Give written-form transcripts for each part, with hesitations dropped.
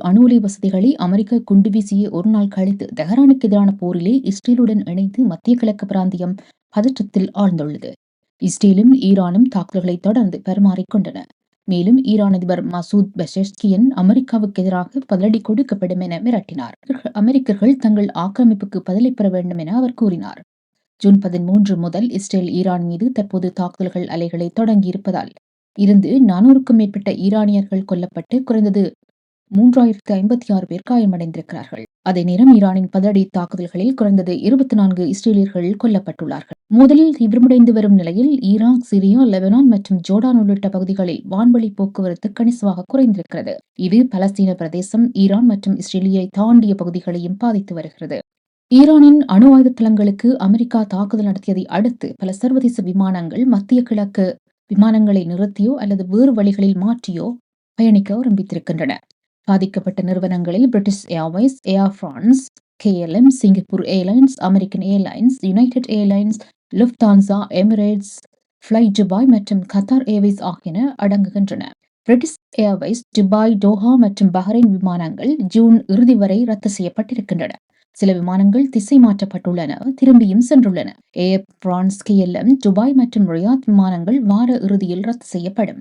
அணு உலை வசதிகளை அமெரிக்கா குண்டு வீசிய ஒரு நாள் கழித்து தெஹ்ரானுக்கு எதிரான போரிலே இஸ்ரேலுடன் இணைந்து மத்திய கிழக்கு பிராந்தியம் பதற்றத்தில் ஆழ்ந்துள்ளது. இஸ்ரேலும் ஈரானும் தாக்குதல்களை தொடர்ந்து பரிமாறிக்கொண்டன. மேலும் ஈரான் அதிபர் மசூத் பெஷெஷ்கியன் அமெரிக்காவுக்கு எதிராக பதிலடி கொடுக்கப்படும் என மிரட்டினார். அமெரிக்கர்கள் தங்கள் ஆக்கிரமிப்புக்கு பதிலை பெற வேண்டும் என அவர் கூறினார். ஜூன் 13 முதல் இஸ்ரேல் ஈரான் மீது தற்போது தாக்குதல்கள் அலைகளை தொடங்கியிருப்பதால் இருந்து 400க்கும் மேற்பட்ட ஈரானியர்கள் கொல்லப்பட்டு குறைந்தது 3056 பேர் காயமடைந்திருக்கிறார்கள். அதே நேரம் ஈரானின் பதிலடி தாக்குதல்களில் குறைந்தது 24 இஸ்ரேலியர்கள் கொல்லப்பட்டுள்ளார்கள். மோதலில் தீவிரமடைந்து வரும் நிலையில் ஈராக், சிரியா, லெபனான் மற்றும் ஜோர்டான் உள்ளிட்ட பகுதிகளில் வான்வழி போக்குவரத்து கணிசமாக குறைந்திருக்கிறது. இது பலஸ்தீன பிரதேசம், ஈரான் மற்றும் இஸ்ரேலியை தாண்டிய பகுதிகளையும் பாதித்து வருகிறது. ஈரானின் அணு ஆயுத தளங்களுக்கு அமெரிக்கா தாக்குதல் நடத்தியதை அடுத்து பல சர்வதேச விமானங்கள் மத்திய கிழக்கு விமானங்களை நிறுத்தியோ அல்லது வேறு வழிகளில் மாற்றியோ பயணிக்க ஆரம்பித்திருக்கின்றன. பாதிக்கப்பட்ட நிறுவனங்களில் British air vice, Air France, KLM, Singapore airlines, American airlines, United airlines, Lufthansa, Emirates, fly Dubai மற்றும் கத்தார் ஏர்வேஸ் ஆகியன அடங்குகின்றன. பிரிட்டிஷ் ஏர்வைஸ், துபாய், டோஹா மற்றும் பஹ்ரைன் விமானங்கள் ஜூன் இறுதி வரை ரத்து செய்யப்பட்டிருக்கின்றன. சில விமானங்கள் திசை மாற்றப்பட்டுள்ளன, திரும்பியும் சென்றுள்ளன. ஏர் பிரான்ஸ், KLM, துபாய் மற்றும் ரியாத் விமானங்கள் வார இறுதியில் ரத்து செய்யப்படும்.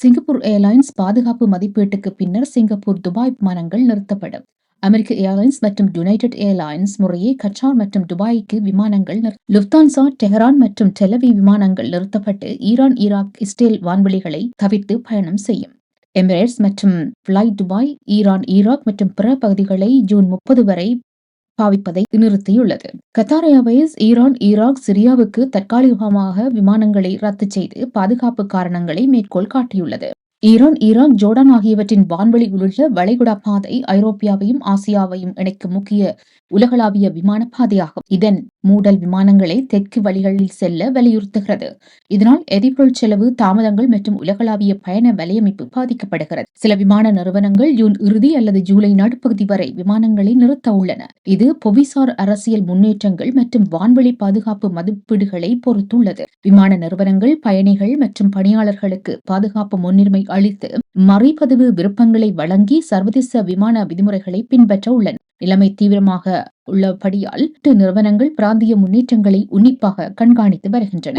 சிங்கப்பூர் ஏர்லைன்ஸ் பாதுகாப்பு மதிப்பீட்டுக்கு பின்னர் சிங்கப்பூர், துபாய் விமானங்கள் நிறுத்தப்படும். அமெரிக்க ஏர்லைன்ஸ் மற்றும் யுனைடெட் ஏர்லைன்ஸ் முறையே கட்டார் மற்றும் துபாய்க்கு விமானங்கள், லுஃப்தான்சா, டெஹரான் மற்றும் டெலவி விமானங்கள் நிறுத்தப்பட்டு ஈரான், ஈராக், இஸ்ரேல் வான்வெளிகளை தவிர்த்து பயணம் செய்யும். எமிரேட்ஸ் மற்றும் ஃப்ளை துபாய் ஈரான், ஈராக் மற்றும் பிற பகுதிகளை ஜூன் 30 வரை பாவிப்பதை நிறுத்தியுள்ளது. கத்தார் ஏர்வேஸ் ஈரான், ஈராக், சிரியாவுக்கு தற்காலிகமாக விமானங்களை ரத்து செய்து பாதுகாப்பு காரணங்களை மேற்கோள் காட்டியுள்ளது. ஈரான், ஈராக், ஜோர்டான் ஆகியவற்றின் வான்வெளி உள்ள வளைகுடா பாதை ஐரோப்பியாவையும் ஆசியாவையும் இணைக்கும் முக்கிய உலகளாவிய விமான பாதையாகும். இதன் மூடல் விமானங்களை தெற்கு வழிகளில் செல்ல வலியுறுத்துகிறது. இதனால் எரிபொருள் செலவு, தாமதங்கள் மற்றும் உலகளாவிய பயண வலையமைப்பு பாதிக்கப்படுகிறது. சில விமான நிறுவனங்கள் ஜூன் இறுதி அல்லது ஜூலை நடுப்பகுதி வரை விமானங்களை நிறுத்த உள்ளன. இது புவிசார் அரசியல் முன்னேற்றங்கள் மற்றும் வான்வெளி பாதுகாப்பு மதிப்பீடுகளை பொறுத்துள்ளது. விமான நிறுவனங்கள் பயணிகள் மற்றும் பணியாளர்களுக்கு பாதுகாப்பு முன்னுரிமை அளித்து மறைபதிவு விருப்பங்களை வழங்கி சர்வதேச விமான விதிமுறைகளை பின்பற்ற உள்ளன. நிலைமை தீவிரமாக உள்ளபடியால் நிறுவனங்கள் பிராந்திய முன்னேற்றங்களை உன்னிப்பாக கண்காணித்து வருகின்றன.